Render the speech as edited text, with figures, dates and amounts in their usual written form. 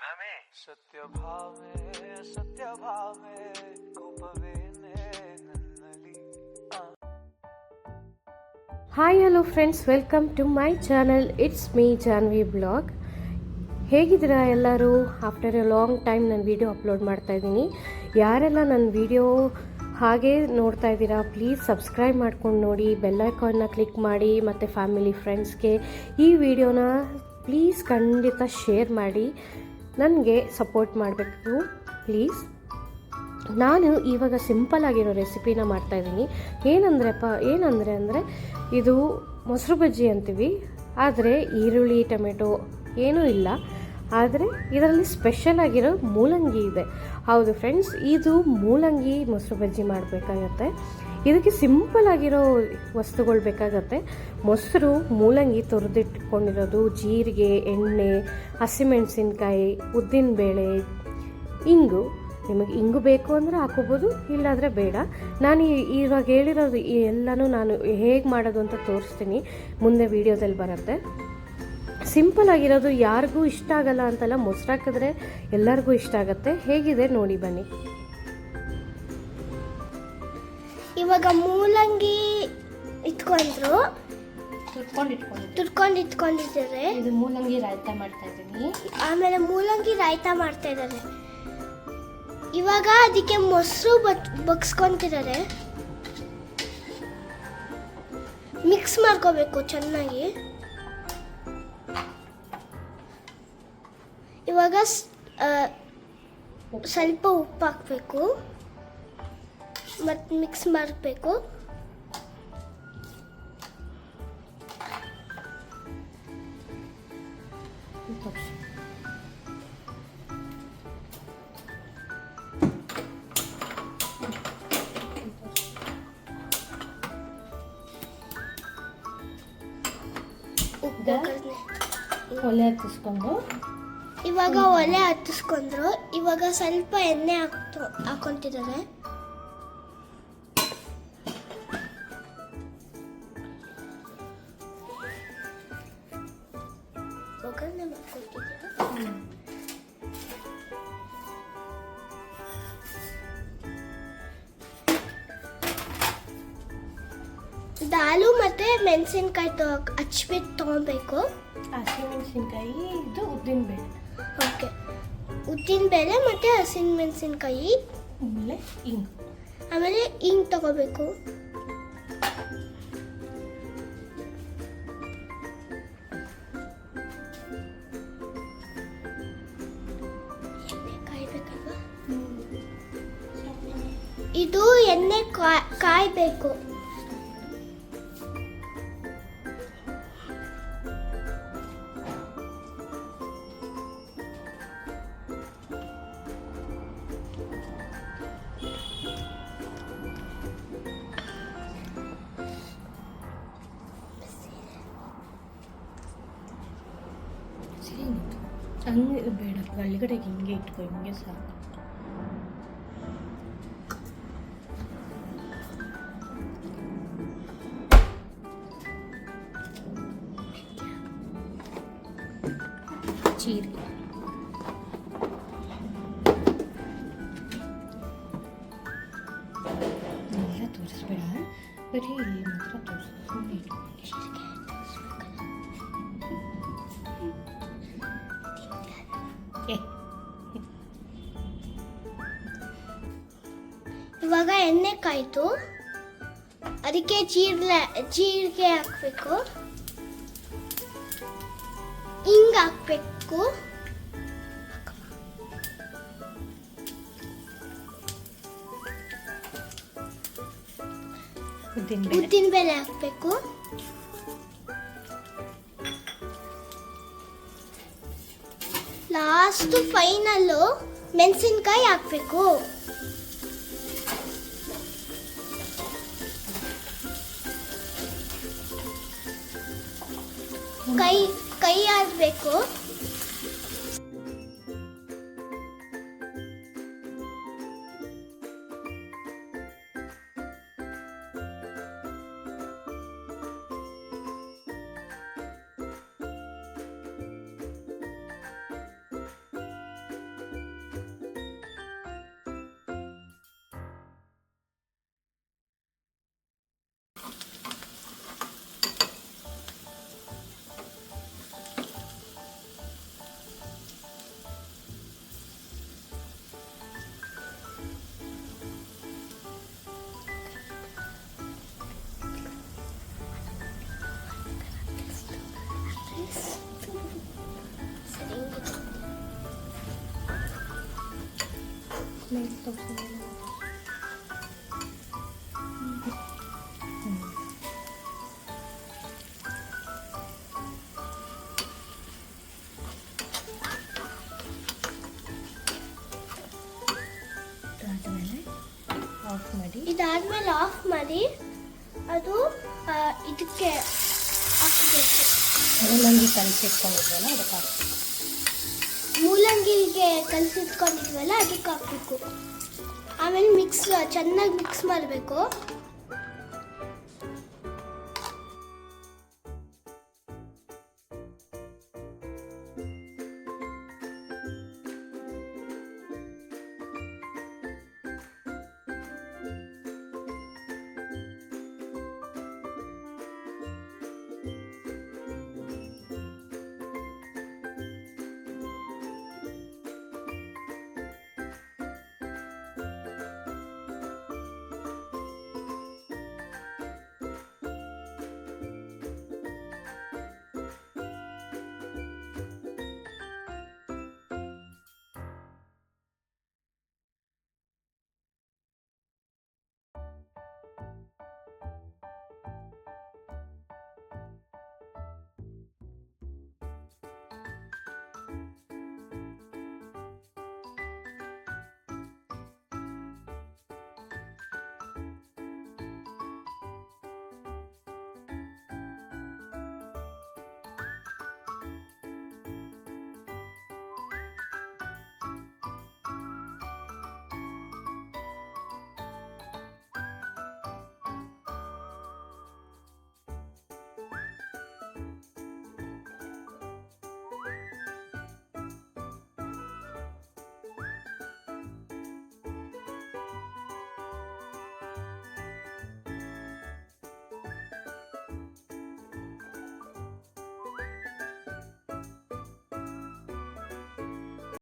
ಸತ್ಯ ಭಾವೆ ಕೋಪವೇನೆ ನನ್ನಲ್ಲಿ. Hi hello friends, welcome to my channel. It's me Janvi blog. ಹೇಗಿದ್ದೀರಾ ಎಲ್ಲರೂ? ಆಫ್ಟರ್ ಎ ಲಾಂಗ್ ಟೈಮ್ ನಾನು ವಿಡಿಯೋ ಅಪ್ಲೋಡ್ ಮಾಡ್ತಾಯಿದ್ದೀನಿ. ಯಾರೆಲ್ಲ ನನ್ನ ವಿಡಿಯೋ ಹಾಗೆ ನೋಡ್ತಾ ಇದ್ದೀರಾ, ಪ್ಲೀಸ್ ಸಬ್ಸ್ಕ್ರೈಬ್ ಮಾಡ್ಕೊಂಡು ನೋಡಿ, ಬೆಲ್ ಐಕಾನ್ನ ಕ್ಲಿಕ್ ಮಾಡಿ, ಮತ್ತು ಫ್ಯಾಮಿಲಿ ಫ್ರೆಂಡ್ಸ್ಗೆ ಈ ವಿಡಿಯೋನ ಪ್ಲೀಸ್ ಖಂಡಿತ ಶೇರ್ ಮಾಡಿ, ನನಗೆ ಸಪೋರ್ಟ್ ಮಾಡಬೇಕು ಪ್ಲೀಸ್. ನಾನು ಇವಾಗ ಸಿಂಪಲ್ ಆಗಿರೋ ರೆಸಿಪಿನ ಮಾಡ್ತಾಯಿದ್ದೀನಿ. ಏನಂದರೆ ಇದು ಮೊಸರು ಬಜ್ಜಿ ಅಂತೀವಿ, ಆದರೆ ಈರುಳ್ಳಿ ಟೊಮೆಟೊ ಏನೂ ಇಲ್ಲ. ಆದರೆ ಇದರಲ್ಲಿ ಸ್ಪೆಷಲ್ ಆಗಿರೋ ಮೂಲಂಗಿ ಇದೆ. ಹೌದು ಫ್ರೆಂಡ್ಸ್, ಇದು ಮೂಲಂಗಿ ಮೊಸರು ಬಜ್ಜಿ ಮಾಡಬೇಕಾಗತ್ತೆ. ಇದಕ್ಕೆ ಸಿಂಪಲ್ ಆಗಿರೋ ವಸ್ತುಗಳು ಬೇಕಾಗತ್ತೆ. ಮೊಸರು, ಮೂಲಂಗಿ ತುರಿದಿಟ್ಕೊಂಡಿರೋದು, ಜೀರಿಗೆ, ಎಣ್ಣೆ, ಹಸಿಮೆಣಸಿನ್ಕಾಯಿ, ಉದ್ದಿನಬೇಳೆ, ಇಂಗು. ನಿಮಗೆ ಇಂಗು ಬೇಕು ಅಂದರೆ ಹಾಕೋಬೋದು, ಇಲ್ಲಾಂದರೆ ಬೇಡ. ನಾನು ಇವಾಗ ಹೇಳಿರೋದು ಎಲ್ಲನೂ ನಾನು ಹೇಗೆ ಮಾಡೋದು ಅಂತ ತೋರಿಸ್ತೀನಿ, ಮುಂದೆ ವೀಡಿಯೋದಲ್ಲಿ ಬರುತ್ತೆ. ಸಿಂಪಲ್ ಆಗಿರೋದು, ಯಾರಿಗೂ ಇಷ್ಟ ಆಗಲ್ಲ ಅಂತಲ್ಲ, ಮೊಸರು ಹಾಕಿದ್ರೆ ಎಲ್ಲರಿಗೂ ಇಷ್ಟ ಆಗುತ್ತೆ. ಹೇಗಿದೆ ನೋಡಿ ಬನ್ನಿ. ಇವಾಗ ಮೂಲಂಗಿ ತುರ್ಕೊಂಡು ಇಟ್ಕೊಂಡಿದ್ದಾರೆ. ಇದು ಮೂಲಂಗಿ ರಾಯ್ತ ಮಾಡ್ತಾ ಇದ್ದೀನಿ. ಆಮೇಲೆ ಮೂಲಂಗಿ ರಾಯ್ತ ಮಾಡ್ತಾ ಇದ್ದಾರೆ. ಇವಾಗ ಅದಕ್ಕೆ ಮೊಸರು ಬಗ್ಸ್ಕೊಂತಿದ್ದಾರೆ. ಮಿಕ್ಸ್ ಮಾಡ್ಕೋಬೇಕು ಚೆನ್ನಾಗಿ. ಇವಾಗ ಸ್ವಲ್ಪ ಉಪ್ಪು ಹಾಕಬೇಕು ಮತ್ತು ಮಿಕ್ಸ್ ಮಾಡಬೇಕು. ಒಲೆ ಹತ್ತಿಸ್ಕೊಂಡು ಇವಾಗ ಒಲೆ ಹತ್ತಿಸ್ಕೊಂಡ್ರು. ಇವಾಗ ಸ್ವಲ್ಪ ಎಣ್ಣೆ ಹಾಕೊಂತಿದ್ದಾರೆ. ಒಗ್ಗರಣೆ ಮಾಡ್ಕೊತಿದ್ದಾರೆ. ದಾಲು ಮತ್ತೆ ಮೆಣಸಿನ್ಕಾಯಿ ಹಚ್ಬಿಟ್ಟು ತಗೊಬೇಕು. ಹಸಿಮೆಣಸಿನ್ಕಾಯಿ, ಇದು ಉದ್ದಿನಬೇಳೆ. ಓಕೆ, ಉದ್ದಿನಬೇಳೆ ಮತ್ತು ಹಸಿಮೆಣಸಿನ್ಕಾಯಿ, ಆಮೇಲೆ ಇಂಗು. ಆಮೇಲೆ ಹಿಂಗ್ ತಗೋಬೇಕು. ಕಾಯ್ಬೇಕಲ್ವಾ? ಇದು ಎಣ್ಣೆ ಕಾಯ್ಬೇಕು. ಹಂಗೆ ಬೇಡ, ಒಳಗಡೆಗೆ ಹಿಂಗೆ ಇಟ್ಕೊ, ಹಿಂಗೆ ಸಾಕು. ಜೀರಿಗೆ, ಎಲ್ಲ ತೋರಿಸ್ಬೇಡ, ಬರೀ ಇಲ್ಲಿ ಮಾತ್ರ ತೋರಿಸ್ತೀನಿ. ಇವಾಗ ಎಣ್ಣೆ ಕಾಯ್ತು, ಅದಕ್ಕೆ ಜೀರಿಗೆ ಹಾಕ್ಬೇಕು, ಹಿಂಗ್ ಹಾಕ್ಬೇಕು, ಉದ್ದಿನಬೇಳೆ ಹಾಕ್ಬೇಕು, ಲಾಸ್ಟ್ ಫೈನಲ್ಲು ಮೆಣಸಿನ್ಕಾಯಿ ಹಾಕ್ಬೇಕು. ಕೈ ಹಾಕ್ಬೇಕು. ಆದಮೇಲೆ ಆಫ್ ಮಾಡಿ. ಇದಾದ್ಮೇಲೆ ಆಫ್ ಮಾಡಿ ಅದು ಇದಕ್ಕೆ ಹಾಕಬೇಕು. ಮೂಲಂಗಿ ಕಲಸಿಟ್ಕೊಂಡಿದ್ವಲ್ಲ ಅದಕ್ಕೆ ಹಾಕಿ. ಮೂಲಂಗಿಗೆ ಕಲಸಿಟ್ಕೊಂಡಿದ್ವಲ್ಲ ಅದಕ್ಕೆ ಹಾಕಬೇಕು. ಆಮೇಲೆ ಚೆನ್ನಾಗಿ ಮಿಕ್ಸ್ ಮಾಡಬೇಕು.